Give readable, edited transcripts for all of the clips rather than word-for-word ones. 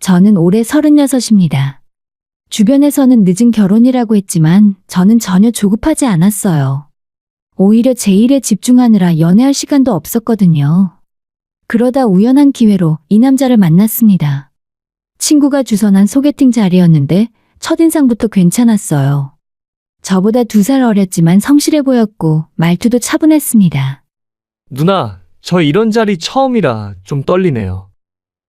저는 올해 36입니다. 주변에서는 늦은 결혼이라고 했지만 저는 전혀 조급하지 않았어요. 오히려 제 일에 집중하느라 연애할 시간도 없었거든요. 그러다 우연한 기회로 이 남자를 만났습니다. 친구가 주선한 소개팅 자리였는데 첫인상부터 괜찮았어요. 저보다 2살 어렸지만 성실해 보였고 말투도 차분했습니다. 누나, 저 이런 자리 처음이라 좀 떨리네요.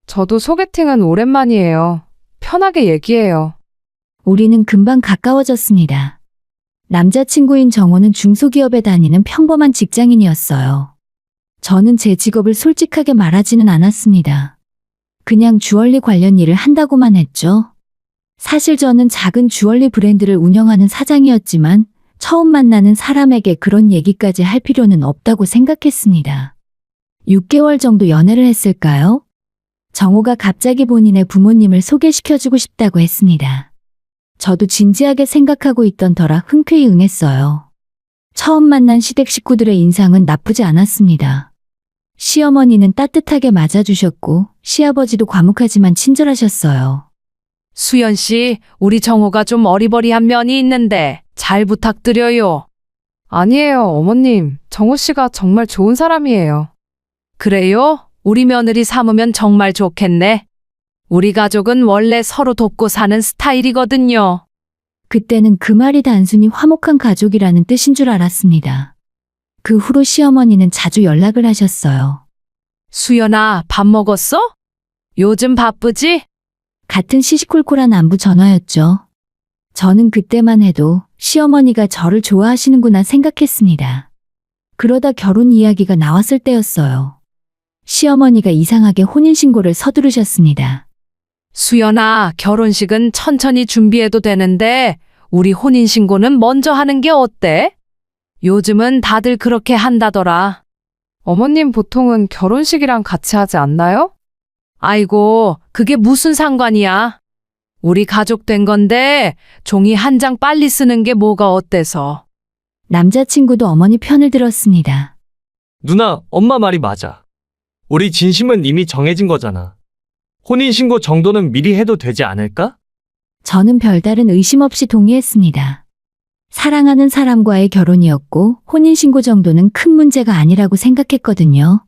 저도 소개팅은 오랜만이에요. 편하게 얘기해요. 우리는 금방 가까워졌습니다. 남자친구인 정호는 중소기업에 다니는 평범한 직장인이었어요. 저는 제 직업을 솔직하게 말하지는 않았습니다. 그냥 주얼리 관련 일을 한다고만 했죠. 사실 저는 작은 주얼리 브랜드를 운영하는 사장이었지만 처음 만나는 사람에게 그런 얘기까지 할 필요는 없다고 생각했습니다. 6개월 정도 연애를 했을까요? 정호가 갑자기 본인의 부모님을 소개시켜주고 싶다고 했습니다. 저도 진지하게 생각하고 있던 터라 흔쾌히 응했어요. 처음 만난 시댁 식구들의 인상은 나쁘지 않았습니다. 시어머니는 따뜻하게 맞아주셨고 시아버지도 과묵하지만 친절하셨어요. 수연 씨, 우리 정호가 좀 어리버리한 면이 있는데 잘 부탁드려요. 아니에요, 어머님. 정호 씨가 정말 좋은 사람이에요. 그래요? 우리 며느리 삼으면 정말 좋겠네. 우리 가족은 원래 서로 돕고 사는 스타일이거든요. 그때는 그 말이 단순히 화목한 가족이라는 뜻인 줄 알았습니다. 그 후로 시어머니는 자주 연락을 하셨어요. 수연아, 밥 먹었어? 요즘 바쁘지? 같은 시시콜콜한 안부 전화였죠. 저는 그때만 해도 시어머니가 저를 좋아하시는구나 생각했습니다. 그러다 결혼 이야기가 나왔을 때였어요. 시어머니가 이상하게 혼인신고를 서두르셨습니다. 수연아, 결혼식은 천천히 준비해도 되는데 우리 혼인신고는 먼저 하는 게 어때? 요즘은 다들 그렇게 한다더라. 어머님 보통은 결혼식이랑 같이 하지 않나요? 아이고, 그게 무슨 상관이야. 우리 가족 된 건데 종이 한 장 빨리 쓰는 게 뭐가 어때서. 남자친구도 어머니 편을 들었습니다. 누나, 엄마 말이 맞아. 우리 진심은 이미 정해진 거잖아. 혼인신고 정도는 미리 해도 되지 않을까? 저는 별다른 의심 없이 동의했습니다. 사랑하는 사람과의 결혼이었고 혼인신고 정도는 큰 문제가 아니라고 생각했거든요.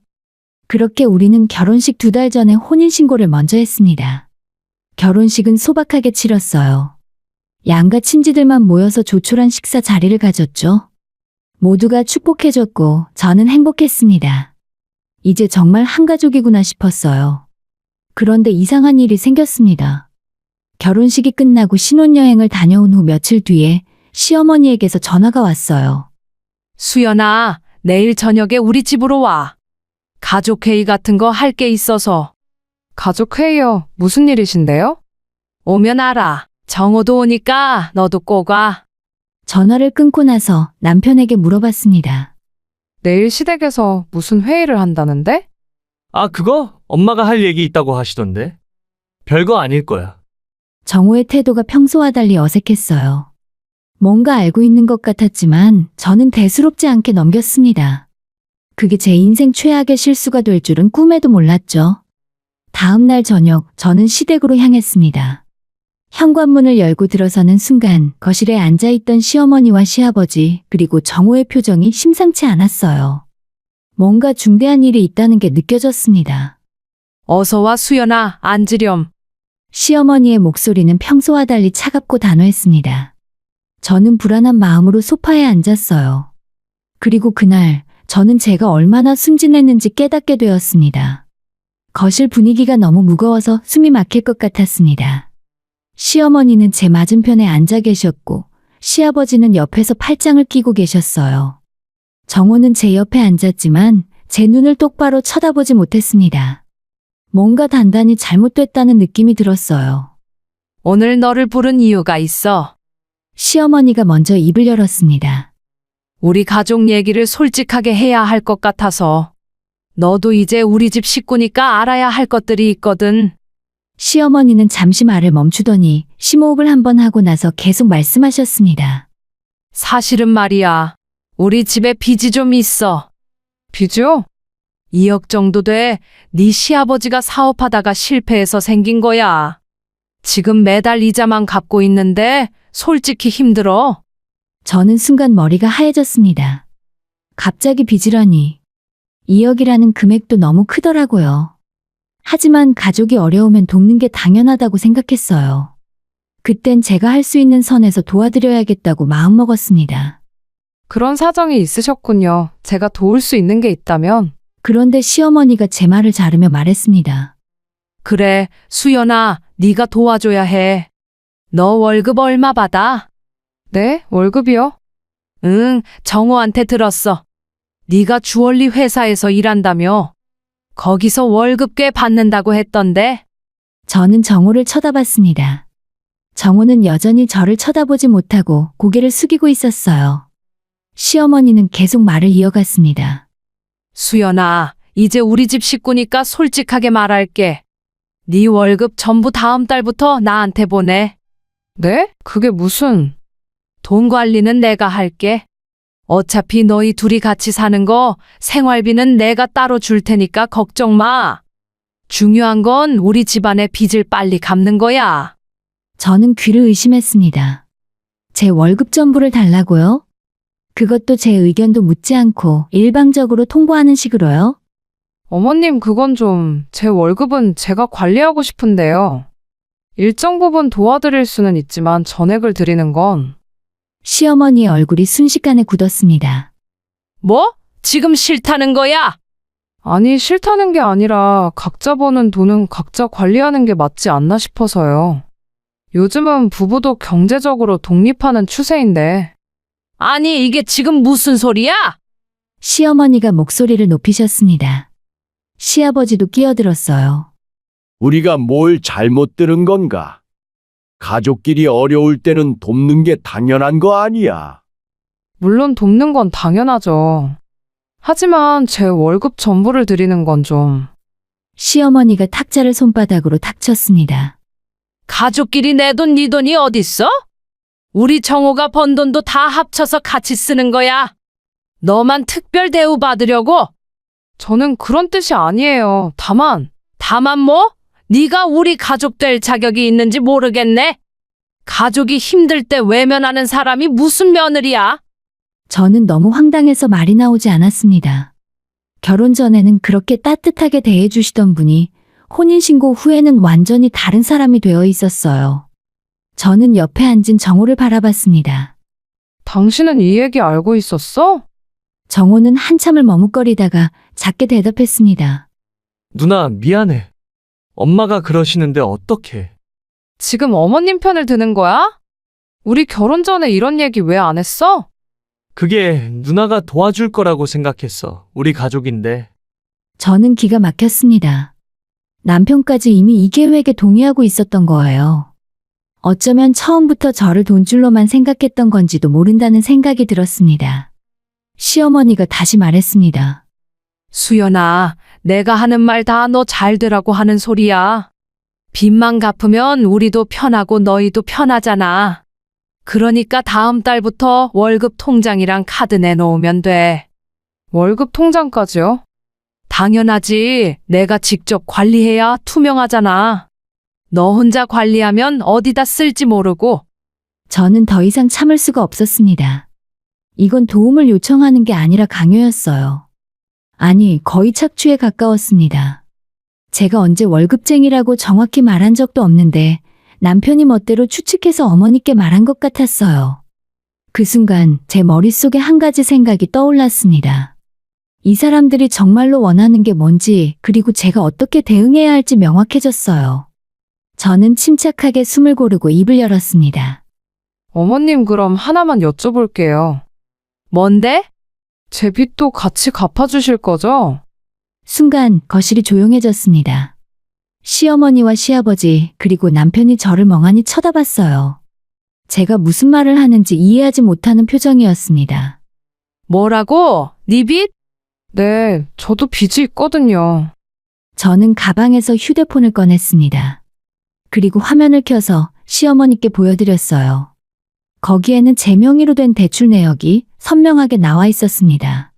그렇게 우리는 결혼식 2달 전에 혼인신고를 먼저 했습니다. 결혼식은 소박하게 치렀어요. 양가 친지들만 모여서 조촐한 식사 자리를 가졌죠. 모두가 축복해줬고 저는 행복했습니다. 이제 정말 한 가족이구나 싶었어요. 그런데 이상한 일이 생겼습니다. 결혼식이 끝나고 신혼여행을 다녀온 후 며칠 뒤에 시어머니에게서 전화가 왔어요. 수연아, 내일 저녁에 우리 집으로 와. 가족회의 같은 거 할 게 있어서. 가족회의요. 무슨 일이신데요? 오면 알아. 정호도 오니까 너도 꼭 와. 전화를 끊고 나서 남편에게 물어봤습니다. 내일 시댁에서 무슨 회의를 한다는데? 아, 그거? 엄마가 할 얘기 있다고 하시던데. 별거 아닐 거야. 정호의 태도가 평소와 달리 어색했어요. 뭔가 알고 있는 것 같았지만 저는 대수롭지 않게 넘겼습니다. 그게 제 인생 최악의 실수가 될 줄은 꿈에도 몰랐죠. 다음 날 저녁 저는 시댁으로 향했습니다. 현관문을 열고 들어서는 순간 거실에 앉아있던 시어머니와 시아버지 그리고 정호의 표정이 심상치 않았어요. 뭔가 중대한 일이 있다는 게 느껴졌습니다. 어서 와, 수연아. 앉으렴. 시어머니의 목소리는 평소와 달리 차갑고 단호했습니다. 저는 불안한 마음으로 소파에 앉았어요. 그리고 그날 저는 제가 얼마나 순진했는지 깨닫게 되었습니다. 거실 분위기가 너무 무거워서 숨이 막힐 것 같았습니다. 시어머니는 제 맞은편에 앉아 계셨고 시아버지는 옆에서 팔짱을 끼고 계셨어요. 정호는 제 옆에 앉았지만 제 눈을 똑바로 쳐다보지 못했습니다. 뭔가 단단히 잘못됐다는 느낌이 들었어요. 오늘 너를 부른 이유가 있어. 시어머니가 먼저 입을 열었습니다. 우리 가족 얘기를 솔직하게 해야 할 것 같아서. 너도 이제 우리 집 식구니까 알아야 할 것들이 있거든. 시어머니는 잠시 말을 멈추더니 심호흡을 한번 하고 나서 계속 말씀하셨습니다. 사실은 말이야. 우리 집에 빚이 좀 있어. 빚이요? 2억 정도 돼. 네 시아버지가 사업하다가 실패해서 생긴 거야. 지금 매달 이자만 갚고 있는데 솔직히 힘들어. 저는 순간 머리가 하얘졌습니다. 갑자기 빚이라니. 2억이라는 금액도 너무 크더라고요. 하지만 가족이 어려우면 돕는 게 당연하다고 생각했어요. 그땐 제가 할 수 있는 선에서 도와드려야겠다고 마음먹었습니다. 그런 사정이 있으셨군요. 제가 도울 수 있는 게 있다면. 그런데 시어머니가 제 말을 자르며 말했습니다. 그래, 수연아, 네가 도와줘야 해. 너 월급 얼마 받아? 네? 월급이요? 응, 정호한테 들었어. 네가 주얼리 회사에서 일한다며. 거기서 월급 꽤 받는다고 했던데. 저는 정호를 쳐다봤습니다. 정호는 여전히 저를 쳐다보지 못하고 고개를 숙이고 있었어요. 시어머니는 계속 말을 이어갔습니다. 수연아, 이제 우리 집 식구니까 솔직하게 말할게. 네 월급 전부 다음 달부터 나한테 보내. 네? 그게 무슨... 돈 관리는 내가 할게. 어차피 너희 둘이 같이 사는 거 생활비는 내가 따로 줄 테니까 걱정 마. 중요한 건 우리 집안의 빚을 빨리 갚는 거야. 저는 귀를 의심했습니다. 제 월급 전부를 달라고요? 그것도 제 의견도 묻지 않고 일방적으로 통보하는 식으로요? 어머님, 그건 좀... 제 월급은 제가 관리하고 싶은데요. 일정 부분 도와드릴 수는 있지만 전액을 드리는 건... 시어머니의 얼굴이 순식간에 굳었습니다. 뭐? 지금 싫다는 거야? 아니, 싫다는 게 아니라 각자 버는 돈은 각자 관리하는 게 맞지 않나 싶어서요. 요즘은 부부도 경제적으로 독립하는 추세인데... 아니, 이게 지금 무슨 소리야? 시어머니가 목소리를 높이셨습니다. 시아버지도 끼어들었어요. 우리가 뭘 잘못 들은 건가? 가족끼리 어려울 때는 돕는 게 당연한 거 아니야. 물론 돕는 건 당연하죠. 하지만 제 월급 전부를 드리는 건 좀... 시어머니가 탁자를 손바닥으로 탁 쳤습니다. 가족끼리 내 돈, 네 돈이 어딨어? 우리 정호가 번 돈도 다 합쳐서 같이 쓰는 거야. 너만 특별 대우 받으려고? 저는 그런 뜻이 아니에요. 다만 뭐? 네가 우리 가족 될 자격이 있는지 모르겠네. 가족이 힘들 때 외면하는 사람이 무슨 며느리야? 저는 너무 황당해서 말이 나오지 않았습니다. 결혼 전에는 그렇게 따뜻하게 대해주시던 분이 혼인신고 후에는 완전히 다른 사람이 되어 있었어요. 저는 옆에 앉은 정호를 바라봤습니다. 당신은 이 얘기 알고 있었어? 정호는 한참을 머뭇거리다가 작게 대답했습니다. 누나, 미안해. 엄마가 그러시는데 어떡해. 지금 어머님 편을 드는 거야? 우리 결혼 전에 이런 얘기 왜 안 했어? 그게 누나가 도와줄 거라고 생각했어. 우리 가족인데. 저는 기가 막혔습니다. 남편까지 이미 이 계획에 동의하고 있었던 거예요. 어쩌면 처음부터 저를 돈줄로만 생각했던 건지도 모른다는 생각이 들었습니다. 시어머니가 다시 말했습니다. 수연아, 내가 하는 말 다 너 잘 되라고 하는 소리야. 빚만 갚으면 우리도 편하고 너희도 편하잖아. 그러니까 다음 달부터 월급 통장이랑 카드 내놓으면 돼. 월급 통장까지요? 당연하지. 내가 직접 관리해야 투명하잖아. 너 혼자 관리하면 어디다 쓸지 모르고. 저는 더 이상 참을 수가 없었습니다. 이건 도움을 요청하는 게 아니라 강요였어요. 아니, 거의 착취에 가까웠습니다. 제가 언제 월급쟁이라고 정확히 말한 적도 없는데 남편이 멋대로 추측해서 어머니께 말한 것 같았어요. 그 순간 제 머릿속에 한 가지 생각이 떠올랐습니다. 이 사람들이 정말로 원하는 게 뭔지, 그리고 제가 어떻게 대응해야 할지 명확해졌어요. 저는 침착하게 숨을 고르고 입을 열었습니다. 어머님, 그럼 하나만 여쭤볼게요. 뭔데? 제 빚도 같이 갚아주실 거죠? 순간 거실이 조용해졌습니다. 시어머니와 시아버지, 그리고 남편이 저를 멍하니 쳐다봤어요. 제가 무슨 말을 하는지 이해하지 못하는 표정이었습니다. 뭐라고? 네 빚? 네, 저도 빚이 있거든요. 저는 가방에서 휴대폰을 꺼냈습니다. 그리고 화면을 켜서 시어머니께 보여드렸어요. 거기에는 제 명의로 된 대출 내역이 선명하게 나와 있었습니다.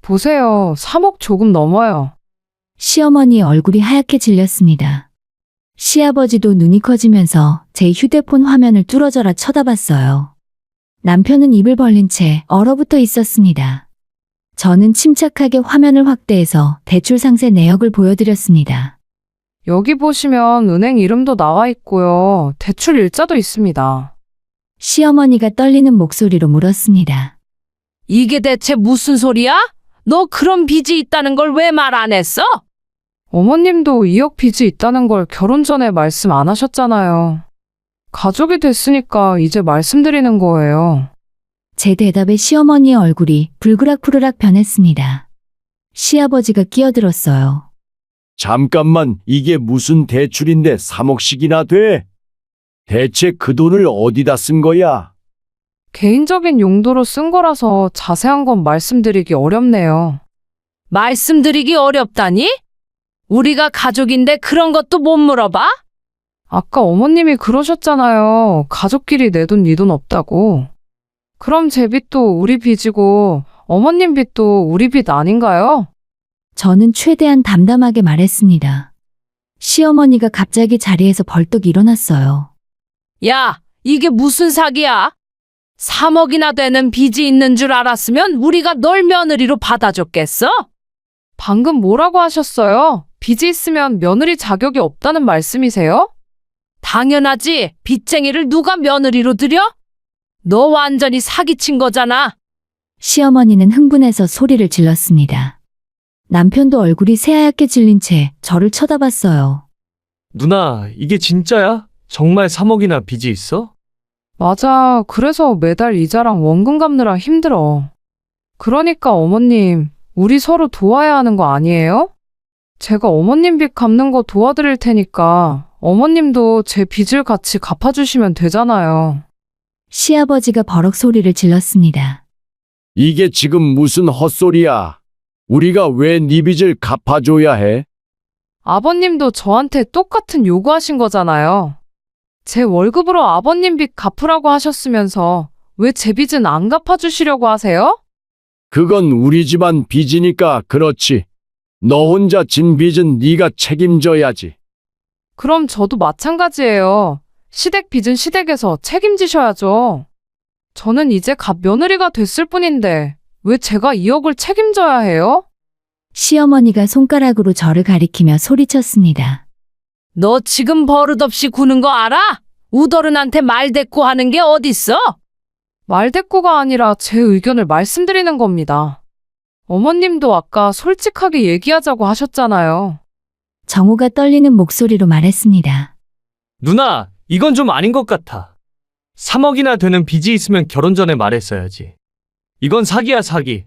보세요. 3억 조금 넘어요. 시어머니의 얼굴이 하얗게 질렸습니다. 시아버지도 눈이 커지면서 제 휴대폰 화면을 뚫어져라 쳐다봤어요. 남편은 입을 벌린 채 얼어붙어 있었습니다. 저는 침착하게 화면을 확대해서 대출 상세 내역을 보여드렸습니다. 여기 보시면 은행 이름도 나와 있고요. 대출 일자도 있습니다. 시어머니가 떨리는 목소리로 물었습니다. 이게 대체 무슨 소리야? 너 그런 빚이 있다는 걸 왜 말 안 했어? 어머님도 2억 빚이 있다는 걸 결혼 전에 말씀 안 하셨잖아요. 가족이 됐으니까 이제 말씀드리는 거예요. 제 대답에 시어머니의 얼굴이 불그락푸르락 변했습니다. 시아버지가 끼어들었어요. 잠깐만, 이게 무슨 대출인데 3억씩이나 돼? 대체 그 돈을 어디다 쓴 거야? 개인적인 용도로 쓴 거라서 자세한 건 말씀드리기 어렵네요. 말씀드리기 어렵다니? 우리가 가족인데 그런 것도 못 물어봐? 아까 어머님이 그러셨잖아요. 가족끼리 내 돈, 네 돈 없다고. 그럼 제 빚도 우리 빚이고 어머님 빚도 우리 빚 아닌가요? 저는 최대한 담담하게 말했습니다. 시어머니가 갑자기 자리에서 벌떡 일어났어요. 야, 이게 무슨 사기야? 3억이나 되는 빚이 있는 줄 알았으면 우리가 널 며느리로 받아줬겠어? 방금 뭐라고 하셨어요? 빚이 있으면 며느리 자격이 없다는 말씀이세요? 당연하지. 빚쟁이를 누가 며느리로 들여? 너 완전히 사기친 거잖아. 시어머니는 흥분해서 소리를 질렀습니다. 남편도 얼굴이 새하얗게 질린 채 저를 쳐다봤어요. 누나, 이게 진짜야? 정말 3억이나 빚이 있어? 맞아. 그래서 매달 이자랑 원금 갚느라 힘들어. 그러니까 어머님, 우리 서로 도와야 하는 거 아니에요? 제가 어머님 빚 갚는 거 도와드릴 테니까 어머님도 제 빚을 같이 갚아주시면 되잖아요. 시아버지가 버럭 소리를 질렀습니다. 이게 지금 무슨 헛소리야? 우리가 왜 네 빚을 갚아줘야 해? 아버님도 저한테 똑같은 요구하신 거잖아요. 제 월급으로 아버님 빚 갚으라고 하셨으면서 왜 제 빚은 안 갚아주시려고 하세요? 그건 우리 집안 빚이니까 그렇지. 너 혼자 진 빚은 네가 책임져야지. 그럼 저도 마찬가지예요. 시댁 빚은 시댁에서 책임지셔야죠. 저는 이제 갓 며느리가 됐을 뿐인데 왜 제가 2억을 책임져야 해요? 시어머니가 손가락으로 저를 가리키며 소리쳤습니다. 너 지금 버릇없이 구는 거 알아? 우더른한테 말대꾸 하는 게 어딨어? 말대꾸가 아니라 제 의견을 말씀드리는 겁니다. 어머님도 아까 솔직하게 얘기하자고 하셨잖아요. 정우가 떨리는 목소리로 말했습니다. 누나, 이건 좀 아닌 것 같아. 3억이나 되는 빚이 있으면 결혼 전에 말했어야지. 이건 사기야, 사기.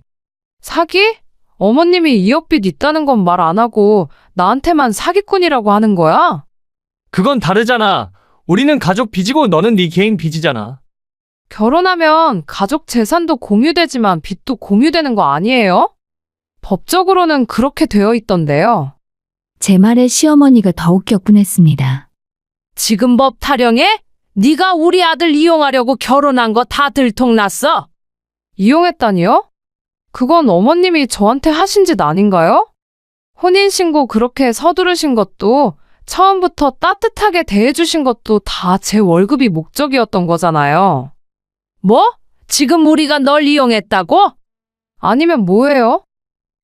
사기? 어머님이 2억 빚 있다는 건 말 안 하고 나한테만 사기꾼이라고 하는 거야? 그건 다르잖아. 우리는 가족 빚이고 너는 네 개인 빚이잖아. 결혼하면 가족 재산도 공유되지만 빚도 공유되는 거 아니에요? 법적으로는 그렇게 되어 있던데요. 제 말에 시어머니가 더욱 격분했습니다. 지금 법 타령해? 네가 우리 아들 이용하려고 결혼한 거 다 들통났어. 이용했다니요? 그건 어머님이 저한테 하신 짓 아닌가요? 혼인신고 그렇게 서두르신 것도 처음부터 따뜻하게 대해주신 것도 다 제 월급이 목적이었던 거잖아요. 뭐? 지금 우리가 널 이용했다고? 아니면 뭐예요?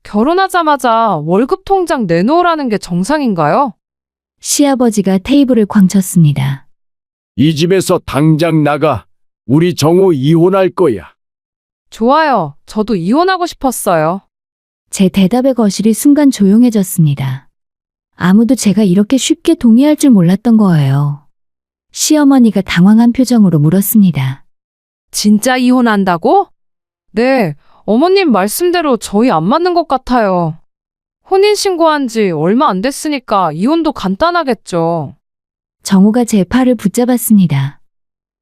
결혼하자마자 월급 통장 내놓으라는 게 정상인가요? 시아버지가 테이블을 쾅 쳤습니다. 이 집에서 당장 나가. 우리 정우 이혼할 거야. 좋아요. 저도 이혼하고 싶었어요. 제 대답의 거실이 순간 조용해졌습니다. 아무도 제가 이렇게 쉽게 동의할 줄 몰랐던 거예요. 시어머니가 당황한 표정으로 물었습니다. 진짜 이혼한다고? 네, 어머님 말씀대로 저희 안 맞는 것 같아요. 혼인신고한 지 얼마 안 됐으니까 이혼도 간단하겠죠. 정우가 제 팔을 붙잡았습니다.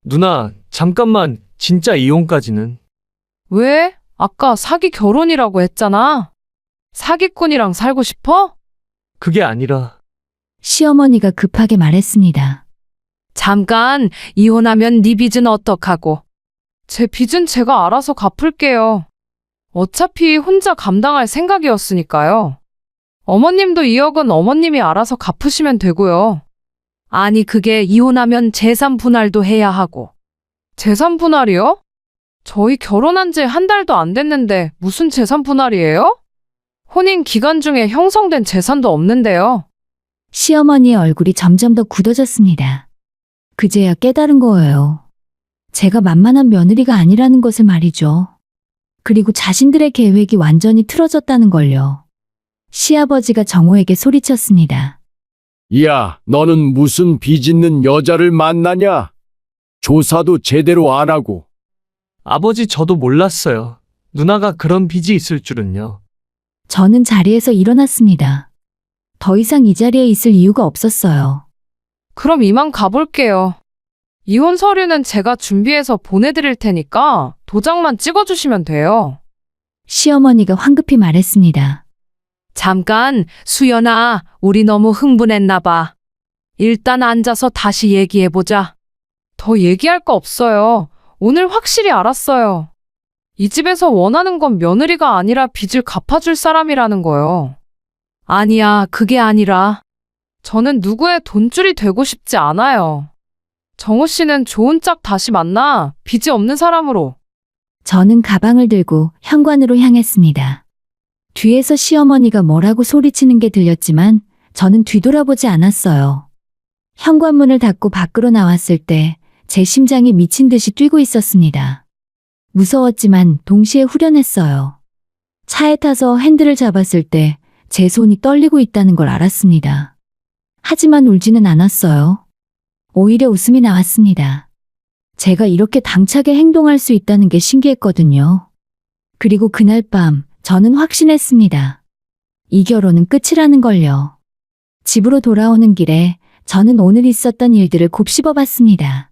누나, 잠깐만. 진짜 이혼까지는. 왜? 아까 사기 결혼이라고 했잖아. 사기꾼이랑 살고 싶어? 그게 아니라. 시어머니가 급하게 말했습니다. 잠깐, 이혼하면 네 빚은 어떡하고? 제 빚은 제가 알아서 갚을게요. 어차피 혼자 감당할 생각이었으니까요. 어머님도 2억은 어머님이 알아서 갚으시면 되고요. 아니, 그게 이혼하면 재산 분할도 해야 하고. 재산 분할이요? 저희 결혼한 지 한 달도 안 됐는데 무슨 재산 분할이에요? 혼인 기간 중에 형성된 재산도 없는데요. 시어머니의 얼굴이 점점 더 굳어졌습니다. 그제야 깨달은 거예요. 제가 만만한 며느리가 아니라는 것을 말이죠. 그리고 자신들의 계획이 완전히 틀어졌다는 걸요. 시아버지가 정호에게 소리쳤습니다. 야, 너는 무슨 빚 있는 여자를 만나냐? 조사도 제대로 안 하고. 아버지 저도 몰랐어요. 누나가 그런 빚이 있을 줄은요. 저는 자리에서 일어났습니다. 더 이상 이 자리에 있을 이유가 없었어요. 그럼 이만 가볼게요. 이혼 서류는 제가 준비해서 보내드릴 테니까 도장만 찍어주시면 돼요. 시어머니가 황급히 말했습니다. 잠깐, 수연아, 우리 너무 흥분했나 봐. 일단 앉아서 다시 얘기해보자. 더 얘기할 거 없어요. 오늘 확실히 알았어요. 이 집에서 원하는 건 며느리가 아니라 빚을 갚아줄 사람이라는 거요. 아니야, 그게 아니라. 저는 누구의 돈줄이 되고 싶지 않아요. 정호 씨는 좋은 짝 다시 만나 빚이 없는 사람으로. 저는 가방을 들고 현관으로 향했습니다. 뒤에서 시어머니가 뭐라고 소리치는 게 들렸지만 저는 뒤돌아보지 않았어요. 현관문을 닫고 밖으로 나왔을 때 제 심장이 미친 듯이 뛰고 있었습니다. 무서웠지만 동시에 후련했어요. 차에 타서 핸들을 잡았을 때 제 손이 떨리고 있다는 걸 알았습니다. 하지만 울지는 않았어요. 오히려 웃음이 나왔습니다. 제가 이렇게 당차게 행동할 수 있다는 게 신기했거든요. 그리고 그날 밤 저는 확신했습니다. 이 결혼은 끝이라는 걸요. 집으로 돌아오는 길에 저는 오늘 있었던 일들을 곱씹어봤습니다.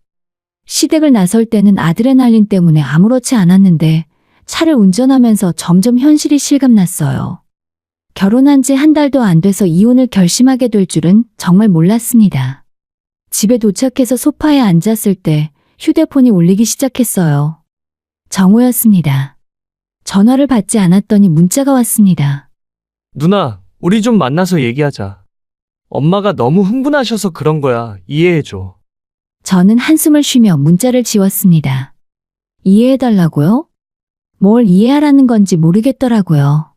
시댁을 나설 때는 아드레날린 때문에 아무렇지 않았는데 차를 운전하면서 점점 현실이 실감났어요. 결혼한 지 한 달도 안 돼서 이혼을 결심하게 될 줄은 정말 몰랐습니다. 집에 도착해서 소파에 앉았을 때 휴대폰이 울리기 시작했어요. 정호였습니다. 전화를 받지 않았더니 문자가 왔습니다. 누나, 우리 좀 만나서 얘기하자. 엄마가 너무 흥분하셔서 그런 거야. 이해해줘. 저는 한숨을 쉬며 문자를 지웠습니다. 이해해달라고요? 뭘 이해하라는 건지 모르겠더라고요.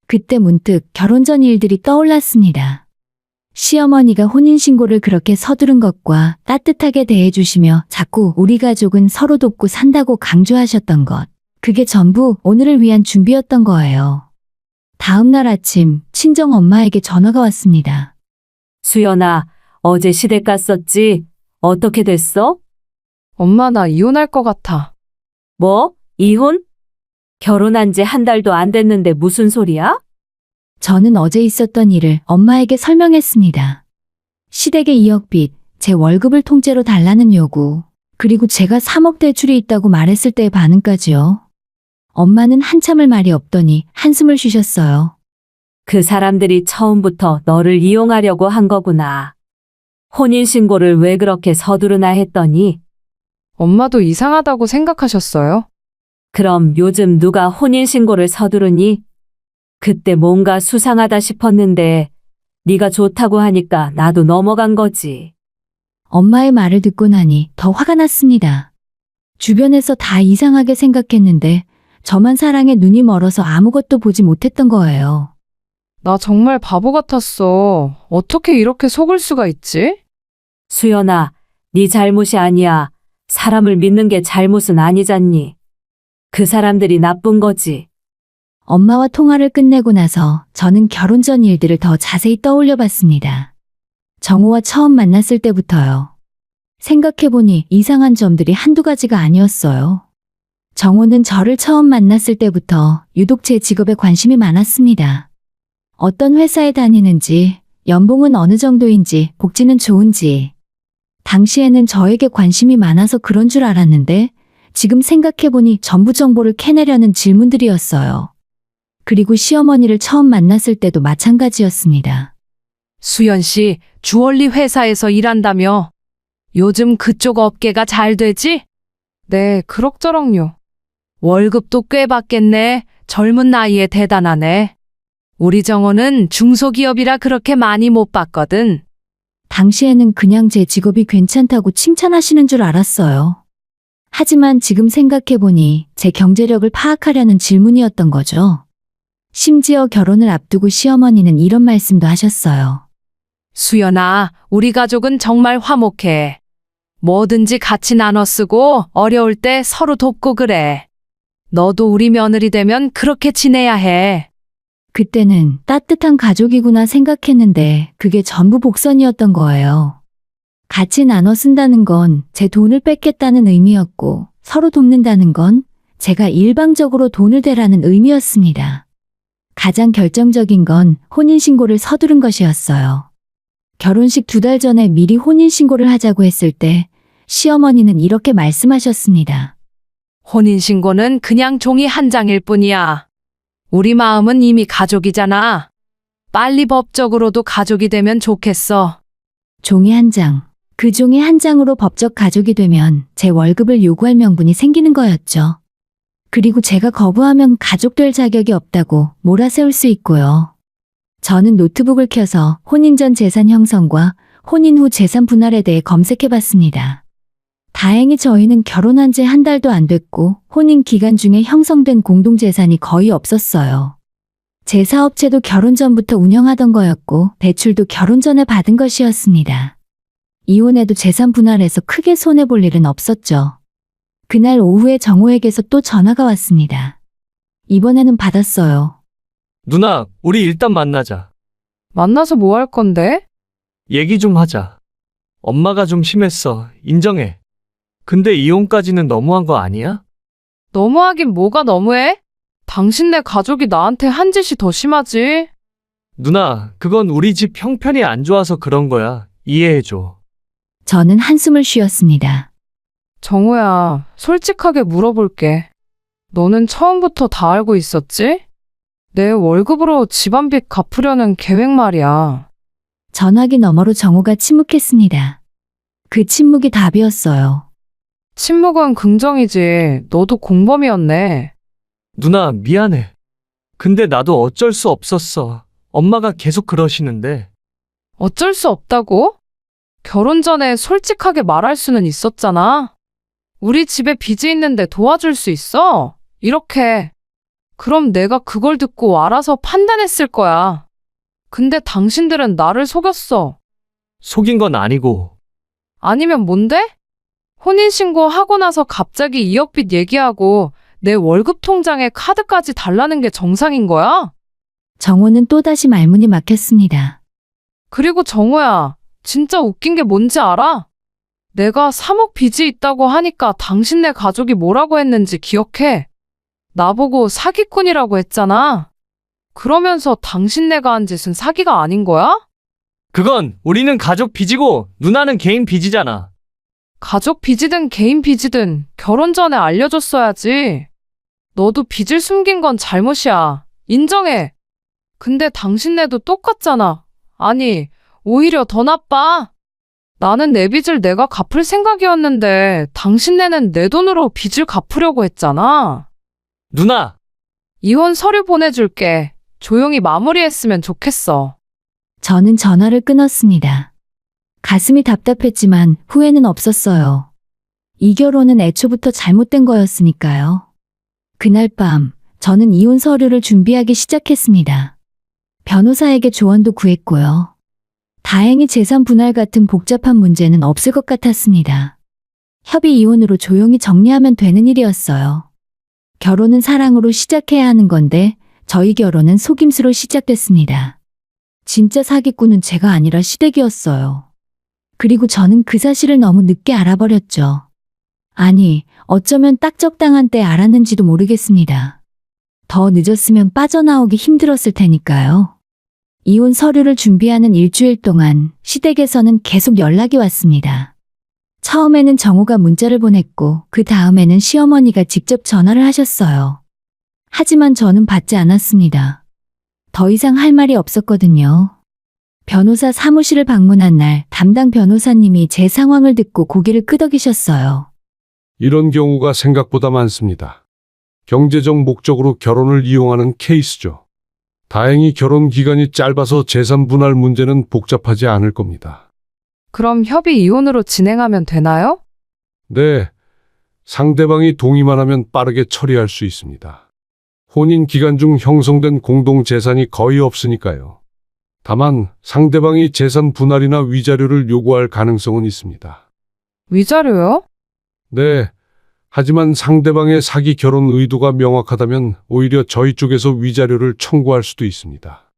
그때 문득 결혼 전 일들이 떠올랐습니다. 시어머니가 혼인신고를 그렇게 서두른 것과 따뜻하게 대해주시며 자꾸 우리 가족은 서로 돕고 산다고 강조하셨던 것. 그게 전부 오늘을 위한 준비였던 거예요. 다음 날 아침 친정 엄마에게 전화가 왔습니다. 수연아, 어제 시댁 갔었지? 어떻게 됐어? 엄마 나 이혼할 것 같아. 뭐? 이혼? 결혼한 지 한 달도 안 됐는데 무슨 소리야? 저는 어제 있었던 일을 엄마에게 설명했습니다. 시댁의 2억 빚, 제 월급을 통째로 달라는 요구, 그리고 제가 3억 대출이 있다고 말했을 때의 반응까지요. 엄마는 한참을 말이 없더니 한숨을 쉬셨어요. 그 사람들이 처음부터 너를 이용하려고 한 거구나. 혼인신고를 왜 그렇게 서두르나 했더니, 엄마도 이상하다고 생각하셨어요? 그럼 요즘 누가 혼인신고를 서두르니? 그때 뭔가 수상하다 싶었는데, 네가 좋다고 하니까 나도 넘어간 거지. 엄마의 말을 듣고 나니 더 화가 났습니다. 주변에서 다 이상하게 생각했는데 저만 사랑에 눈이 멀어서 아무것도 보지 못했던 거예요. 나 정말 바보 같았어. 어떻게 이렇게 속을 수가 있지? 수연아, 네 잘못이 아니야. 사람을 믿는 게 잘못은 아니잖니. 그 사람들이 나쁜 거지. 엄마와 통화를 끝내고 나서 저는 결혼 전 일들을 더 자세히 떠올려 봤습니다. 정호와 처음 만났을 때부터요. 생각해보니 이상한 점들이 한두 가지가 아니었어요. 정호는 저를 처음 만났을 때부터 유독 제 직업에 관심이 많았습니다. 어떤 회사에 다니는지, 연봉은 어느 정도인지, 복지는 좋은지. 당시에는 저에게 관심이 많아서 그런 줄 알았는데 지금 생각해보니 전부 정보를 캐내려는 질문들이었어요. 그리고 시어머니를 처음 만났을 때도 마찬가지였습니다. 수연 씨, 주얼리 회사에서 일한다며? 요즘 그쪽 업계가 잘 되지? 네, 그럭저럭요. 월급도 꽤 받겠네. 젊은 나이에 대단하네. 우리 정호는 중소기업이라 그렇게 많이 못 봤거든. 당시에는 그냥 제 직업이 괜찮다고 칭찬하시는 줄 알았어요. 하지만 지금 생각해보니 제 경제력을 파악하려는 질문이었던 거죠. 심지어 결혼을 앞두고 시어머니는 이런 말씀도 하셨어요. 수연아, 우리 가족은 정말 화목해. 뭐든지 같이 나눠 쓰고 어려울 때 서로 돕고 그래. 너도 우리 며느리 되면 그렇게 지내야 해. 그때는 따뜻한 가족이구나 생각했는데 그게 전부 복선이었던 거예요. 같이 나눠 쓴다는 건 제 돈을 뺏겠다는 의미였고 서로 돕는다는 건 제가 일방적으로 돈을 대라는 의미였습니다. 가장 결정적인 건 혼인신고를 서두른 것이었어요. 결혼식 2달 전에 미리 혼인신고를 하자고 했을 때 시어머니는 이렇게 말씀하셨습니다. 혼인신고는 그냥 종이 한 장일 뿐이야. 우리 마음은 이미 가족이잖아. 빨리 법적으로도 가족이 되면 좋겠어. 종이 한 장. 그 종이 한 장으로 법적 가족이 되면 제 월급을 요구할 명분이 생기는 거였죠. 그리고 제가 거부하면 가족될 자격이 없다고 몰아세울 수 있고요. 저는 노트북을 켜서 혼인 전 재산 형성과 혼인 후 재산 분할에 대해 검색해봤습니다. 다행히 저희는 결혼한 지 한 달도 안 됐고 혼인 기간 중에 형성된 공동재산이 거의 없었어요. 제 사업체도 결혼 전부터 운영하던 거였고 대출도 결혼 전에 받은 것이었습니다. 이혼해도 재산 분할해서 크게 손해볼 일은 없었죠. 그날 오후에 정호에게서 또 전화가 왔습니다. 이번에는 받았어요. 누나, 우리 일단 만나자. 만나서 뭐 할 건데? 얘기 좀 하자. 엄마가 좀 심했어. 인정해. 근데 이혼까지는 너무한 거 아니야? 너무하긴 뭐가 너무해? 당신네 가족이 나한테 한 짓이 더 심하지. 누나, 그건 우리 집 형편이 안 좋아서 그런 거야. 이해해줘. 저는 한숨을 쉬었습니다. 정호야, 솔직하게 물어볼게. 너는 처음부터 다 알고 있었지? 내 월급으로 집안빚 갚으려는 계획 말이야. 전화기 너머로 정호가 침묵했습니다. 그 침묵이 답이었어요. 침묵은 긍정이지. 너도 공범이었네. 누나, 미안해. 근데 나도 어쩔 수 없었어. 엄마가 계속 그러시는데. 어쩔 수 없다고? 결혼 전에 솔직하게 말할 수는 있었잖아. 우리 집에 빚이 있는데 도와줄 수 있어? 이렇게. 그럼 내가 그걸 듣고 알아서 판단했을 거야. 근데 당신들은 나를 속였어. 속인 건 아니고. 아니면 뭔데? 혼인신고 하고 나서 갑자기 2억 빚 얘기하고 내 월급 통장에 카드까지 달라는 게 정상인 거야? 정호는 또다시 말문이 막혔습니다. 그리고 정호야, 진짜 웃긴 게 뭔지 알아? 내가 3억 빚이 있다고 하니까 당신네 가족이 뭐라고 했는지 기억해. 나보고 사기꾼이라고 했잖아. 그러면서 당신네가 한 짓은 사기가 아닌 거야? 그건 우리는 가족 빚이고 누나는 개인 빚이잖아. 가족 빚이든 개인 빚이든 결혼 전에 알려줬어야지. 너도 빚을 숨긴 건 잘못이야. 인정해. 근데 당신네도 똑같잖아. 아니, 오히려 더 나빠. 나는 내 빚을 내가 갚을 생각이었는데 당신네는 내 돈으로 빚을 갚으려고 했잖아. 누나! 이혼 서류 보내줄게. 조용히 마무리했으면 좋겠어. 저는 전화를 끊었습니다. 가슴이 답답했지만 후회는 없었어요. 이 결혼은 애초부터 잘못된 거였으니까요. 그날 밤, 저는 이혼 서류를 준비하기 시작했습니다. 변호사에게 조언도 구했고요. 다행히 재산 분할 같은 복잡한 문제는 없을 것 같았습니다. 협의 이혼으로 조용히 정리하면 되는 일이었어요. 결혼은 사랑으로 시작해야 하는 건데 저희 결혼은 속임수로 시작됐습니다. 진짜 사기꾼은 제가 아니라 시댁이었어요. 그리고 저는 그 사실을 너무 늦게 알아버렸죠. 아니, 어쩌면 딱 적당한 때 알았는지도 모르겠습니다. 더 늦었으면 빠져나오기 힘들었을 테니까요. 이혼 서류를 준비하는 일주일 동안 시댁에서는 계속 연락이 왔습니다. 처음에는 정호가 문자를 보냈고 그 다음에는 시어머니가 직접 전화를 하셨어요. 하지만 저는 받지 않았습니다. 더 이상 할 말이 없었거든요. 변호사 사무실을 방문한 날 담당 변호사님이 제 상황을 듣고 고개를 끄덕이셨어요. 이런 경우가 생각보다 많습니다. 경제적 목적으로 결혼을 이용하는 케이스죠. 다행히 결혼 기간이 짧아서 재산 분할 문제는 복잡하지 않을 겁니다. 그럼 협의 이혼으로 진행하면 되나요? 네, 상대방이 동의만 하면 빠르게 처리할 수 있습니다. 혼인 기간 중 형성된 공동 재산이 거의 없으니까요. 다만 상대방이 재산 분할이나 위자료를 요구할 가능성은 있습니다. 위자료요? 네, 하지만 상대방의 사기 결혼 의도가 명확하다면 오히려 저희 쪽에서 위자료를 청구할 수도 있습니다.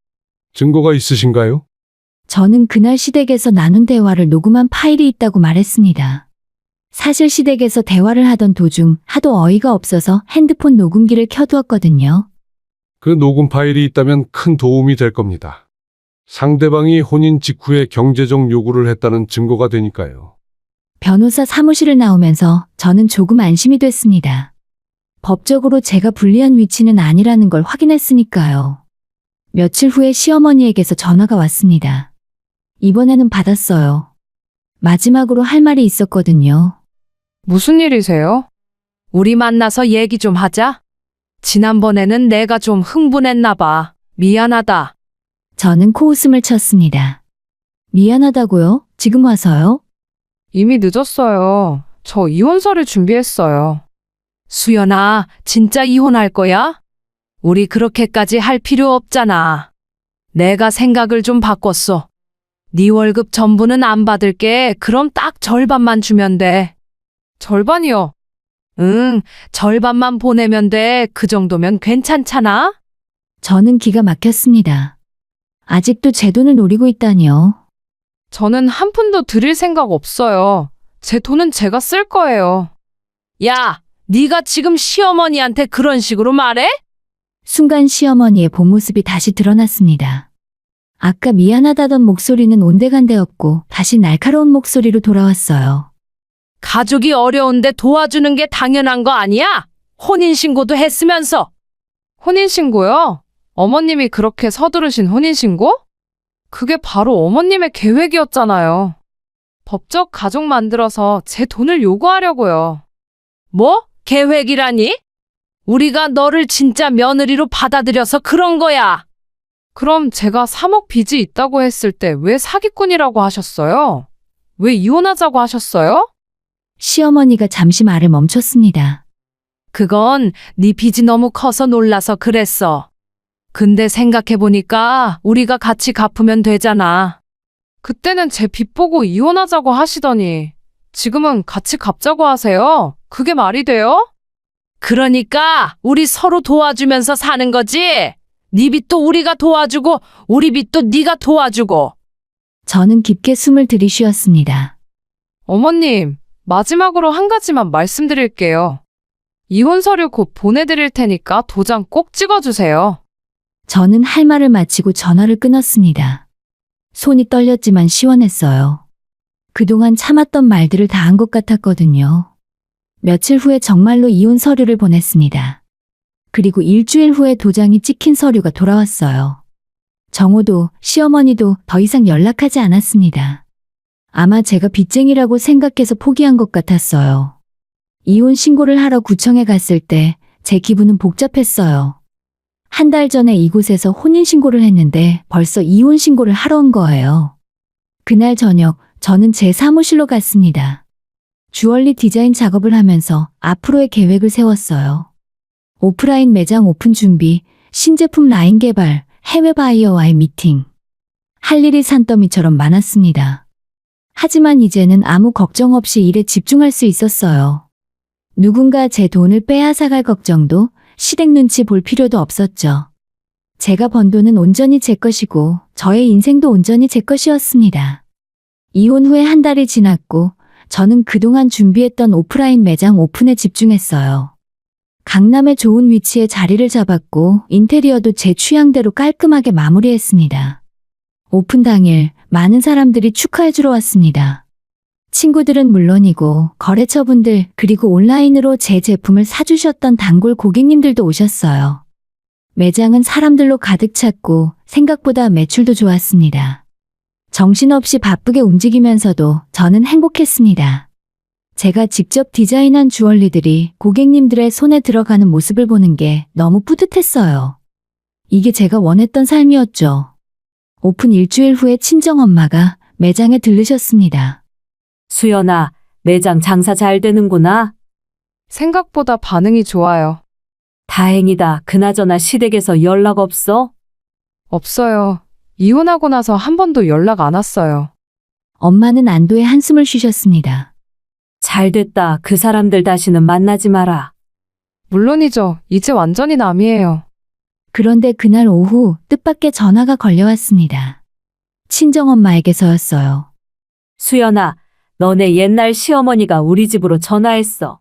증거가 있으신가요? 저는 그날 시댁에서 나눈 대화를 녹음한 파일이 있다고 말했습니다. 사실 시댁에서 대화를 하던 도중 하도 어이가 없어서 핸드폰 녹음기를 켜두었거든요. 그 녹음 파일이 있다면 큰 도움이 될 겁니다. 상대방이 혼인 직후에 경제적 요구를 했다는 증거가 되니까요. 변호사 사무실을 나오면서 저는 조금 안심이 됐습니다. 법적으로 제가 불리한 위치는 아니라는 걸 확인했으니까요. 며칠 후에 시어머니에게서 전화가 왔습니다. 이번에는 받았어요. 마지막으로 할 말이 있었거든요. 무슨 일이세요? 우리 만나서 얘기 좀 하자. 지난번에는 내가 좀 흥분했나 봐. 미안하다. 저는 코웃음을 쳤습니다. 미안하다고요? 지금 와서요? 이미 늦었어요. 저 이혼서를 준비했어요. 수연아, 진짜 이혼할 거야? 우리 그렇게까지 할 필요 없잖아. 내가 생각을 좀 바꿨어. 네 월급 전부는 안 받을게. 그럼 딱 절반만 주면 돼. 절반이요. 응, 절반만 보내면 돼. 그 정도면 괜찮잖아? 저는 기가 막혔습니다. 아직도 제 돈을 노리고 있다니요. 저는 한 푼도 드릴 생각 없어요. 제 돈은 제가 쓸 거예요. 야, 네가 지금 시어머니한테 그런 식으로 말해? 순간 시어머니의 본 모습이 다시 드러났습니다. 아까 미안하다던 목소리는 온데간데없고 다시 날카로운 목소리로 돌아왔어요. 가족이 어려운데 도와주는 게 당연한 거 아니야? 혼인신고도 했으면서. 혼인신고요? 어머님이 그렇게 서두르신 혼인신고? 그게 바로 어머님의 계획이었잖아요. 법적 가족 만들어서 제 돈을 요구하려고요. 뭐? 계획이라니? 우리가 너를 진짜 며느리로 받아들여서 그런 거야. 그럼 제가 3억 빚이 있다고 했을 때 왜 사기꾼이라고 하셨어요? 왜 이혼하자고 하셨어요? 시어머니가 잠시 말을 멈췄습니다. 그건 네 빚이 너무 커서 놀라서 그랬어. 근데 생각해보니까 우리가 같이 갚으면 되잖아. 그때는 제 빚 보고 이혼하자고 하시더니 지금은 같이 갚자고 하세요. 그게 말이 돼요? 그러니까 우리 서로 도와주면서 사는 거지. 네 빚도 우리가 도와주고 우리 빚도 네가 도와주고. 저는 깊게 숨을 들이쉬었습니다. 어머님, 마지막으로 한 가지만 말씀드릴게요. 이혼 서류 곧 보내드릴 테니까 도장 꼭 찍어주세요. 저는 할 말을 마치고 전화를 끊었습니다. 손이 떨렸지만 시원했어요. 그동안 참았던 말들을 다 한 것 같았거든요. 며칠 후에 정말로 이혼 서류를 보냈습니다. 그리고 일주일 후에 도장이 찍힌 서류가 돌아왔어요. 정호도 시어머니도 더 이상 연락하지 않았습니다. 아마 제가 빚쟁이라고 생각해서 포기한 것 같았어요. 이혼 신고를 하러 구청에 갔을 때 제 기분은 복잡했어요. 한 달 전에 이곳에서 혼인신고를 했는데 벌써 이혼신고를 하러 온 거예요. 그날 저녁 저는 제 사무실로 갔습니다. 주얼리 디자인 작업을 하면서 앞으로의 계획을 세웠어요. 오프라인 매장 오픈 준비, 신제품 라인 개발, 해외 바이어와의 미팅. 할 일이 산더미처럼 많았습니다. 하지만 이제는 아무 걱정 없이 일에 집중할 수 있었어요. 누군가 제 돈을 빼앗아갈 걱정도 시댁 눈치 볼 필요도 없었죠. 제가 번 돈은 온전히 제 것이고 저의 인생도 온전히 제 것이었습니다. 이혼 후에 한 달이 지났고 저는 그동안 준비했던 오프라인 매장 오픈에 집중했어요. 강남의 좋은 위치에 자리를 잡았고 인테리어도 제 취향대로 깔끔하게 마무리했습니다. 오픈 당일 많은 사람들이 축하해주러 왔습니다. 친구들은 물론이고 거래처분들 그리고 온라인으로 제 제품을 사주셨던 단골 고객님들도 오셨어요. 매장은 사람들로 가득 찼고 생각보다 매출도 좋았습니다. 정신없이 바쁘게 움직이면서도 저는 행복했습니다. 제가 직접 디자인한 주얼리들이 고객님들의 손에 들어가는 모습을 보는 게 너무 뿌듯했어요. 이게 제가 원했던 삶이었죠. 오픈 일주일 후에 친정엄마가 매장에 들르셨습니다. 수연아, 매장 장사 잘 되는구나. 생각보다 반응이 좋아요. 다행이다. 그나저나 시댁에서 연락 없어? 없어요. 이혼하고 나서 한 번도 연락 안 왔어요. 엄마는 안도의 한숨을 쉬셨습니다. 잘 됐다. 그 사람들 다시는 만나지 마라. 물론이죠. 이제 완전히 남이에요. 그런데 그날 오후 뜻밖의 전화가 걸려왔습니다. 친정엄마에게서였어요. 수연아, 너네 옛날 시어머니가 우리 집으로 전화했어.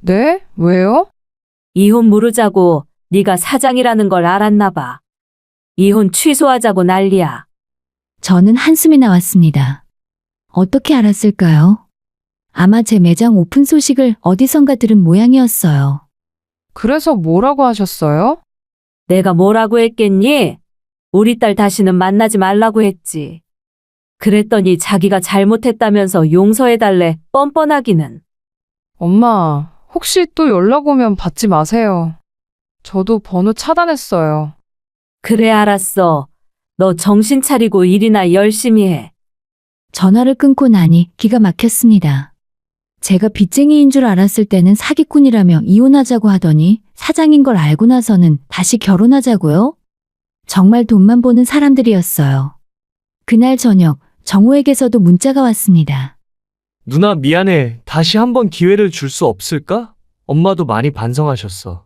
네? 왜요? 이혼 물으자고. 네가 사장이라는 걸 알았나 봐. 이혼 취소하자고 난리야. 저는 한숨이 나왔습니다. 어떻게 알았을까요? 아마 제 매장 오픈 소식을 어디선가 들은 모양이었어요. 그래서 뭐라고 하셨어요? 내가 뭐라고 했겠니? 우리 딸 다시는 만나지 말라고 했지. 그랬더니 자기가 잘못했다면서 용서해달래. 뻔뻔하기는. 엄마, 혹시 또 연락 오면 받지 마세요. 저도 번호 차단했어요. 그래, 알았어. 너 정신 차리고 일이나 열심히 해. 전화를 끊고 나니 기가 막혔습니다. 제가 빚쟁이인 줄 알았을 때는 사기꾼이라며 이혼하자고 하더니 사장인 걸 알고 나서는 다시 결혼하자고요? 정말 돈만 보는 사람들이었어요. 그날 저녁 정호에게서도 문자가 왔습니다. 누나 미안해. 다시 한번 기회를 줄 수 없을까? 엄마도 많이 반성하셨어.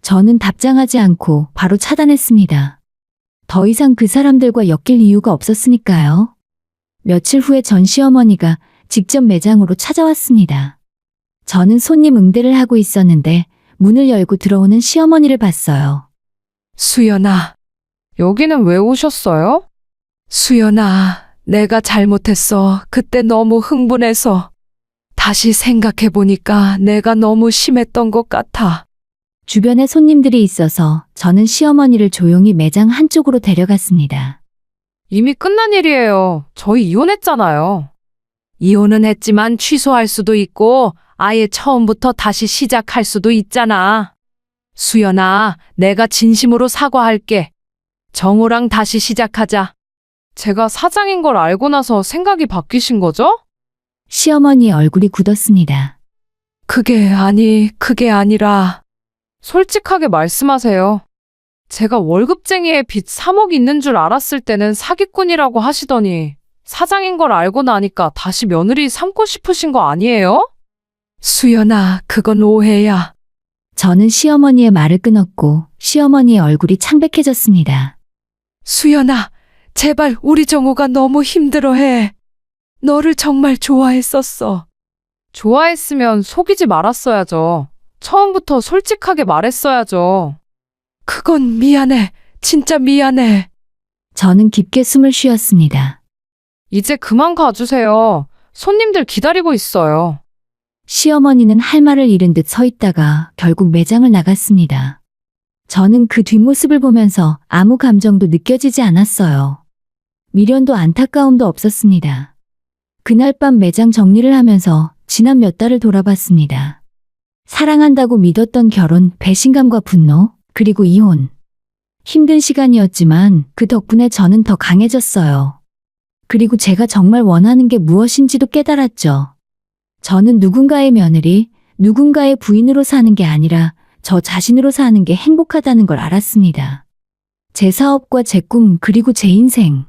저는 답장하지 않고 바로 차단했습니다. 더 이상 그 사람들과 엮일 이유가 없었으니까요. 며칠 후에 전 시어머니가 직접 매장으로 찾아왔습니다. 저는 손님 응대를 하고 있었는데 문을 열고 들어오는 시어머니를 봤어요. 수연아, 여기는 왜 오셨어요? 수연아, 내가 잘못했어. 그때 너무 흥분해서. 다시 생각해보니까 내가 너무 심했던 것 같아. 주변에 손님들이 있어서 저는 시어머니를 조용히 매장 한쪽으로 데려갔습니다. 이미 끝난 일이에요. 저희 이혼했잖아요. 이혼은 했지만 취소할 수도 있고 아예 처음부터 다시 시작할 수도 있잖아. 수연아, 내가 진심으로 사과할게. 정호랑 다시 시작하자. 제가 사장인 걸 알고 나서 생각이 바뀌신 거죠? 시어머니 얼굴이 굳었습니다. 그게 아니라. 솔직하게 말씀하세요. 제가 월급쟁이의 빚 3억 있는 줄 알았을 때는 사기꾼이라고 하시더니 사장인 걸 알고 나니까 다시 며느리 삼고 싶으신 거 아니에요? 수연아, 그건 오해야. 저는 시어머니의 말을 끊었고 시어머니의 얼굴이 창백해졌습니다. 수연아, 제발 우리 정호가 너무 힘들어해. 너를 정말 좋아했었어. 좋아했으면 속이지 말았어야죠. 처음부터 솔직하게 말했어야죠. 그건 미안해. 진짜 미안해. 저는 깊게 숨을 쉬었습니다. 이제 그만 가주세요. 손님들 기다리고 있어요. 시어머니는 할 말을 잃은 듯 서 있다가 결국 매장을 나갔습니다. 저는 그 뒷모습을 보면서 아무 감정도 느껴지지 않았어요. 미련도 안타까움도 없었습니다. 그날 밤 매장 정리를 하면서 지난 몇 달을 돌아봤습니다. 사랑한다고 믿었던 결혼, 배신감과 분노, 그리고 이혼. 힘든 시간이었지만 그 덕분에 저는 더 강해졌어요. 그리고 제가 정말 원하는 게 무엇인지도 깨달았죠. 저는 누군가의 며느리, 누군가의 부인으로 사는 게 아니라 저 자신으로 사는 게 행복하다는 걸 알았습니다. 제 사업과 제 꿈, 그리고 제 인생.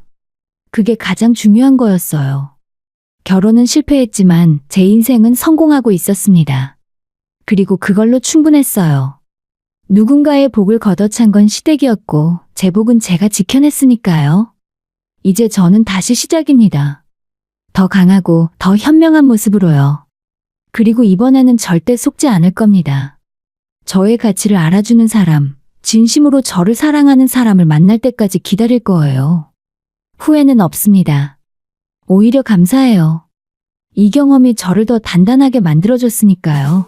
그게 가장 중요한 거였어요. 결혼은 실패했지만 제 인생은 성공하고 있었습니다. 그리고 그걸로 충분했어요. 누군가의 복을 걷어찬 건 시댁이었고 제 복은 제가 지켜냈으니까요. 이제 저는 다시 시작입니다. 더 강하고 더 현명한 모습으로요. 그리고 이번에는 절대 속지 않을 겁니다. 저의 가치를 알아주는 사람, 진심으로 저를 사랑하는 사람을 만날 때까지 기다릴 거예요. 후회는 없습니다. 오히려 감사해요. 이 경험이 저를 더 단단하게 만들어줬으니까요.